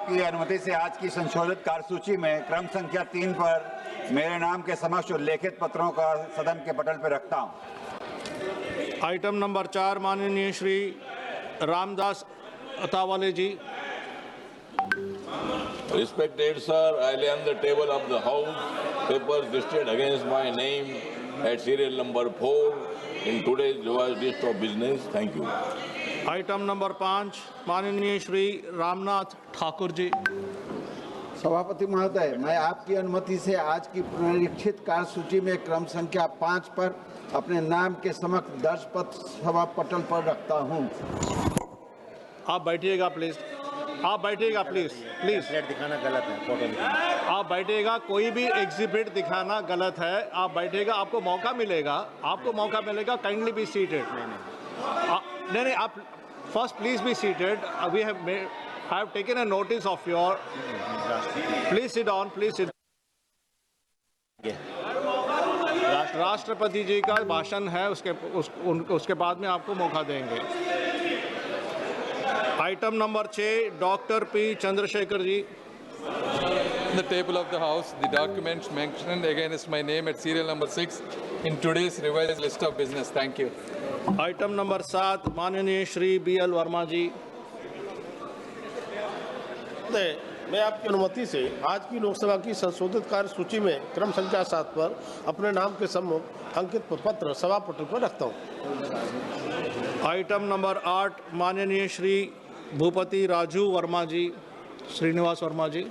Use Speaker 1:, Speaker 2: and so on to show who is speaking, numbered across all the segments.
Speaker 1: आपकी अनुमति से आज की संशोधित कार्यसूची में क्रम संख्या 3 पर मेरे नाम के समक्ष उल्लेखित पत्रों का सदन के पटल पर रखता हूं।
Speaker 2: आइटम नंबर 4 माननीय श्री रामदास अतावले जी।
Speaker 3: Respected sir, I lay on the table of the House papers listed against my name at serial number 4 in today's revised list of business. Thank you.
Speaker 2: Item number 5 माननीय श्री रामनाथ ठाकुर जी।
Speaker 4: सभापति महोदय, मैं आपकी अनुमति से आज की पुनरीक्षित कार्यसूची में क्रम संख्या 5 पर अपने नाम के समक्ष दर्ज पत्र सभा पटल पर रखता हूं।
Speaker 2: आप बैठिएगा प्लीज, आप बैठिएगा प्लीज, प्लीज
Speaker 5: दिखाना गलत है, फोटो दिखाना।
Speaker 2: आप बैठिएगा, कोई भी एग्जिबिट दिखाना गलत है। आप बैठिएगा, आपको मौका मिलेगा, आपको मौका मिलेगा। Kindly be seated. नहीं, आप first please be seated. We have taken a notice of your, please sit down, please sit. राष्ट्रपति जी का भाषण है, उसके बाद में आपको मौका देंगे। Item number 6 doctor P Chandrashekhar ji.
Speaker 6: In the table of the House, the documents mentioned against my name at serial number 6 in today's revised list of business. Thank you.
Speaker 2: Item number 7 माननीय श्री BL वर्मा जी।
Speaker 5: मैं आपकी अनुमति से आज की लोकसभा की संशोधित कार्यसूची में क्रम संख्या 7 पर अपने नाम के सम्मुख अंकित पत्र सभा पटल पर रखता हूं।
Speaker 2: आइटम नंबर 8 माननीय श्री भूपति राजू वर्मा जी, श्रीनिवास वर्मा जी।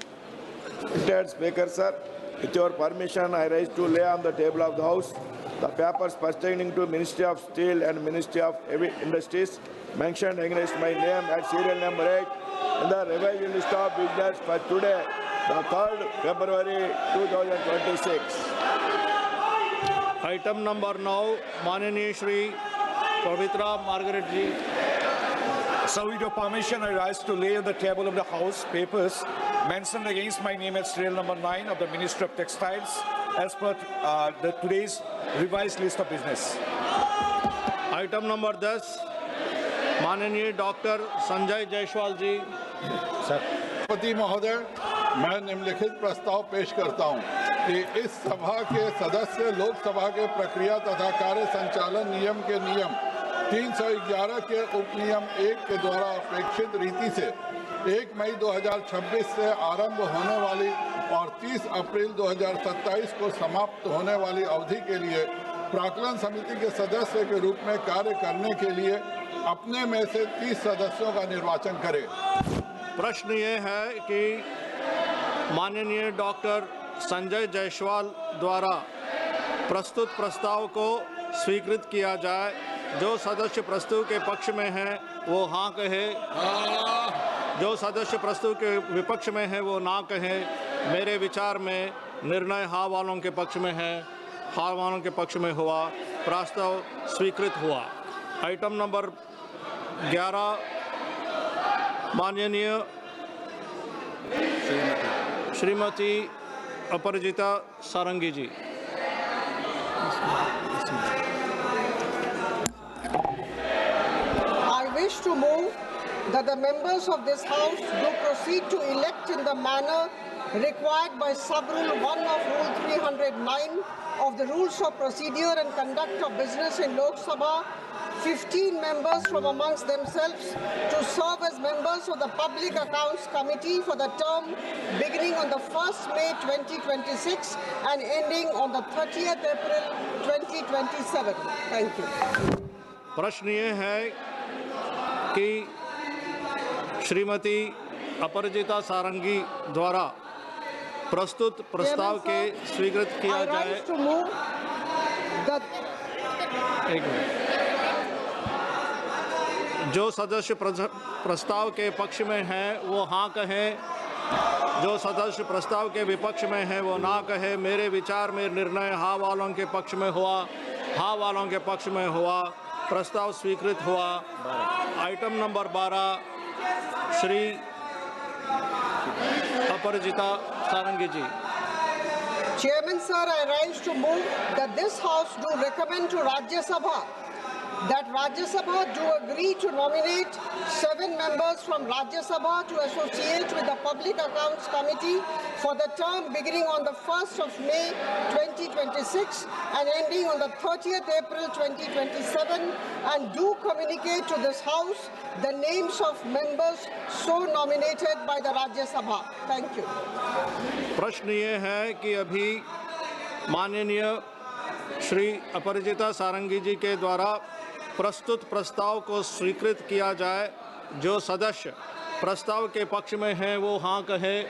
Speaker 7: Mr. Speaker, sir, with your permission, I rise to lay on the table of the House the papers pertaining to Ministry of Steel and Ministry of Heavy Industries mentioned against my name at serial number 8 in the revised list of business for today, the 3rd February 2026.
Speaker 2: Item number 9 माननीय Shri Pavitra Margaret ji.
Speaker 8: So with your permission, I rise to lay on the table of the House papers mentioned against my name at serial number 9 of the Ministry of Textiles as per today's revised list of business.
Speaker 2: Item number 10 माननीय doctor Sanjay Jaiswal जी।
Speaker 9: राष्ट्रपति महोदय, मैं निम्नलिखित प्रस्ताव पेश करता हूं कि इस सभा के सदस्य लोकसभा के प्रक्रिया तथा कार्य संचालन नियम के नियम 311 के उपनियम 1 के द्वारा अपेक्षित रीति से 1 मई 2026 से आरंभ होने वाली और 30 अप्रैल 2027 को समाप्त होने वाली अवधि के लिए प्राक्कलन समिति के सदस्य के रूप में कार्य करने के लिए अपने में से 30 सदस्यों का निर्वाचन करें।
Speaker 2: प्रश्न ये है कि माननीय डॉक्टर संजय जायसवाल द्वारा प्रस्तुत प्रस्ताव को स्वीकृत किया जाए। जो सदस्य प्रस्ताव के पक्ष में हैं वो हाँ कहे, जो सदस्य प्रस्ताव के विपक्ष में है वो ना कहे। मेरे विचार में निर्णय हाँ वालों के पक्ष में है, हाँ वालों के पक्ष में हुआ, प्रस्ताव स्वीकृत हुआ। आइटम नंबर 11 माननीय श्रीमती अपराजिता सारंगी जी।
Speaker 10: To move that the members of this House do proceed to elect in the manner required by Sub-Rule 1 of Rule 309 of the Rules of Procedure and Conduct of Business in Lok Sabha 15 members from amongst themselves to serve as members of the Public Accounts Committee for the term beginning on the 1st May 2026 and ending on the 30th April 2027. Thank you.
Speaker 2: प्रश्न ये है कि श्रीमती अपराजिता सारंगी द्वारा प्रस्तुत प्रस्ताव के स्वीकृत किया जाए। एक मिनट। जो सदस्य प्रस्ताव के पक्ष में हैं वो हाँ कहें, जो सदस्य प्रस्ताव के विपक्ष में हैं वो ना कहे। मेरे विचार में निर्णय हाँ वालों के पक्ष में हुआ, हाँ वालों के पक्ष में हुआ, प्रस्ताव स्वीकृत हुआ। Item number 12 Shri Aparajita Sarangi ji.
Speaker 10: Chairman sir, I rise to move that this House do recommend to Rajya Sabha that Rajya Sabha do agree to nominate 7 members from Rajya Sabha to associate with the Public Accounts Committee for the term beginning on the 1st of May 2026 and ending on the 30th April 2027, and do communicate to this House the names of members so nominated by the Rajya Sabha. Thank you.
Speaker 2: प्रश्न ये है कि अभी माननीय श्री अपराजिता सारंगी जी के द्वारा प्रस्तुत प्रस्ताव को स्वीकृत किया जाए। जो सदस्य प्रस्ताव के पक्ष में हैं वो हाँ कहे,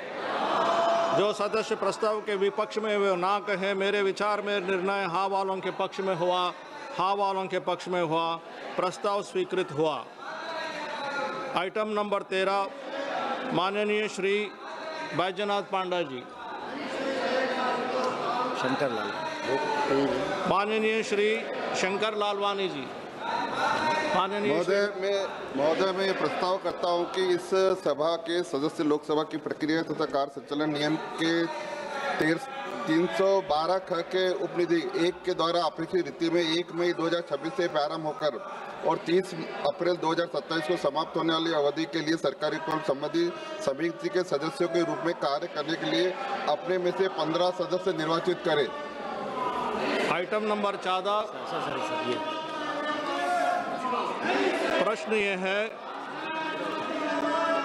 Speaker 2: जो सदस्य प्रस्ताव के विपक्ष में वो ना कहे। मेरे विचार में निर्णय हाँ वालों के पक्ष में हुआ, हाँ वालों के पक्ष में हुआ। प्रस्ताव स्वीकृत हुआ। आइटम नंबर 13, माननीय श्री बैजनाथ पांडा जी। माननीय श्री शंकर लालवानी जी।
Speaker 11: महोदय मैं ये प्रस्ताव करता हूं कि इस सभा के सदस्य लोकसभा की प्रक्रिया तथा कार्य संचालन नियम के 312 ख के उपनिधि 1 के द्वारा अपेक्षित रीति में 1 मई 2026 से प्रारंभ होकर और 30 अप्रैल 2027 को समाप्त होने वाली अवधि के लिए सरकारी कर्म संबंधी समिति के सदस्यों के रूप में कार्य करने के लिए अपने में से 15 सदस्य निर्वाचित करें।
Speaker 2: आइटम नंबर 14, प्रश्न ये है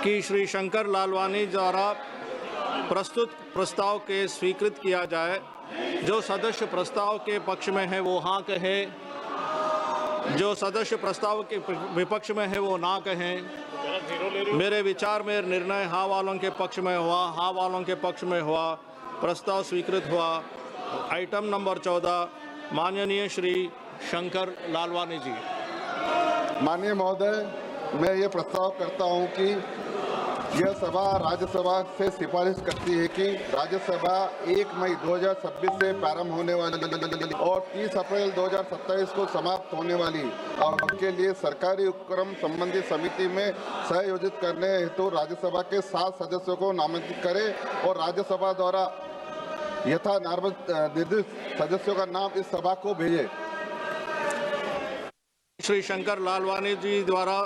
Speaker 2: कि श्री शंकर लालवानी द्वारा प्रस्तुत प्रस्ताव के स्वीकृत किया जाए। जो सदस्य प्रस्ताव के पक्ष में है वो हाँ कहे, जो सदस्य प्रस्ताव के विपक्ष में है वो ना कहें। मेरे विचार में निर्णय हाँ वालों के पक्ष में हुआ, हाँ वालों के पक्ष में हुआ। प्रस्ताव स्वीकृत हुआ। आइटम नंबर 14, माननीय श्री शंकर लालवानी जी।
Speaker 11: माननीय महोदय, मैं ये प्रस्ताव करता हूं कि यह सभा राज्यसभा से सिफारिश करती है कि राज्यसभा 1 मई 2026 से प्रारंभ होने वाली और 30 अप्रैल 2027 को समाप्त होने वाली अवधि के लिए सरकारी उपक्रम संबंधी समिति में सहयोजित करने हेतु राज्यसभा के 7 सदस्यों को नामांकित करे और राज्यसभा द्वारा यथा निर्दिष्ट सदस्यों का नाम इस सभा को भेजे।
Speaker 2: श्री शंकर लालवानी जी द्वारा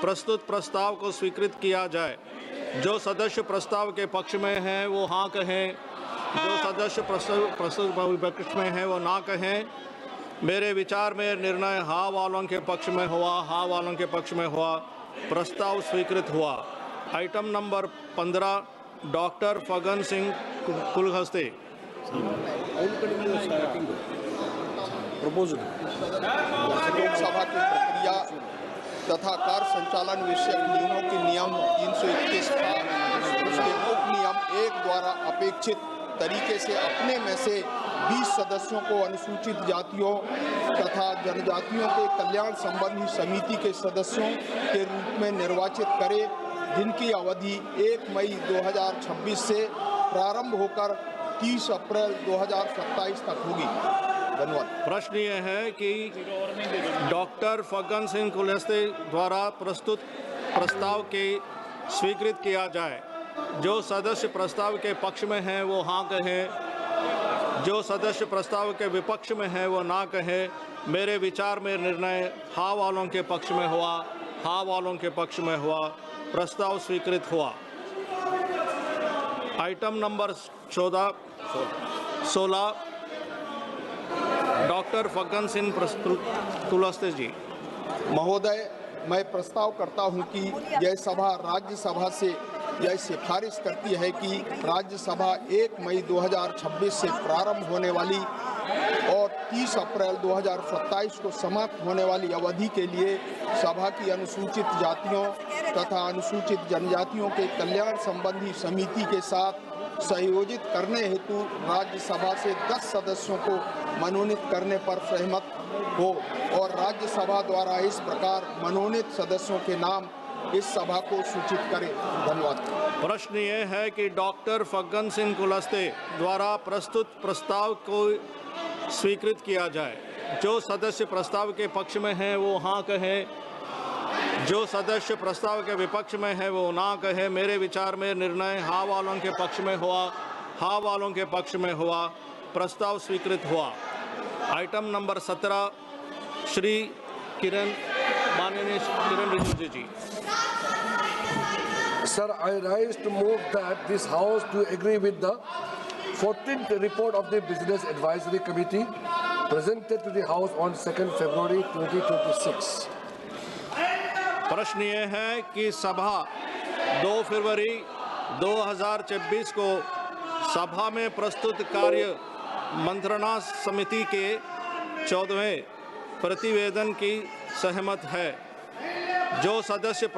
Speaker 2: प्रस्तुत प्रस्ताव को स्वीकृत किया जाए। जो सदस्य प्रस्ताव के पक्ष में हैं वो हाँ कहें, जो सदस्य प्रस्तुत विपक्ष में हैं वो ना कहें। मेरे विचार में निर्णय हाँ वालों के पक्ष में हुआ, हाँ वालों के पक्ष में हुआ। प्रस्ताव स्वीकृत हुआ। Item number 15, doctor Faggan Singh Kulaste.
Speaker 12: Lok Sabha की प्रक्रिया तथा कार्य संचालन विषयक नियमों के नियम 321 उसके उप नियम 1 द्वारा अपेक्षित तरीके से अपने में से 20 सदस्यों को अनुसूचित जातियों तथा जनजातियों के कल्याण संबंधी समिति के सदस्यों के रूप में निर्वाचित करे, जिनकी अवधि 1 मई 2026 से प्रारंभ होकर 30 अप्रैल 2027 तक होगी। धन्यवाद।
Speaker 2: प्रश्न ये है कि डॉक्टर फगन सिंह कुलहस्ते द्वारा प्रस्तुत प्रस्ताव के स्वीकृत किया जाए। जो सदस्य प्रस्ताव के पक्ष में हैं वो हाँ कहें, जो सदस्य प्रस्ताव के विपक्ष में हैं वो ना कहें। मेरे विचार में निर्णय हाँ वालों के पक्ष में हुआ, हाँ वालों के पक्ष में हुआ। प्रस्ताव स्वीकृत हुआ। Item number 16, doctor Faggan Singh Kulaste ji.
Speaker 12: महोदय, मैं प्रस्ताव करता हूं कि यह सभा राज्यसभा से यह सिफारिश करती है कि राज्यसभा 1 मई 2026 से प्रारंभ होने वाली और 30 अप्रैल 2027 को समाप्त होने वाली अवधि के लिए सभा की अनुसूचित जातियों तथा अनुसूचित जनजातियों के कल्याण संबंधी समिति के साथ संयोजित करने हेतु राज्यसभा से 10 सदस्यों को मनोनीत करने पर सहमत हो और राज्यसभा द्वारा इस प्रकार मनोनीत सदस्यों के नाम इस सभा को सूचित करें। धन्यवाद।
Speaker 2: प्रश्न ये है कि डॉक्टर फगन सिंह कुलहस्ते द्वारा प्रस्तुत प्रस्ताव को स्वीकृत किया जाए। जो सदस्य प्रस्ताव के पक्ष में हैं वो हाँ कहें, जो सदस्य प्रस्ताव के विपक्ष में है वो ना कहे। मेरे विचार में निर्णय हाँ वालों के पक्ष में हुआ, हाँ वालों के पक्ष में हुआ। प्रस्ताव स्वीकृत हुआ। आइटम नंबर 17, श्री माननीय किरण रिजिजू जी।
Speaker 13: Sir, I rise to move that this House to agree with the 14th report of the Business Advisory Committee presented to the House on 2nd February 2026.
Speaker 2: प्रश्न ये है कि सभा 2 फरवरी 2026 को सभा में प्रस्तुत कार्य मंत्रणा समिति के 14वें प्रतिवेदन की सहमत है। जो सदस्य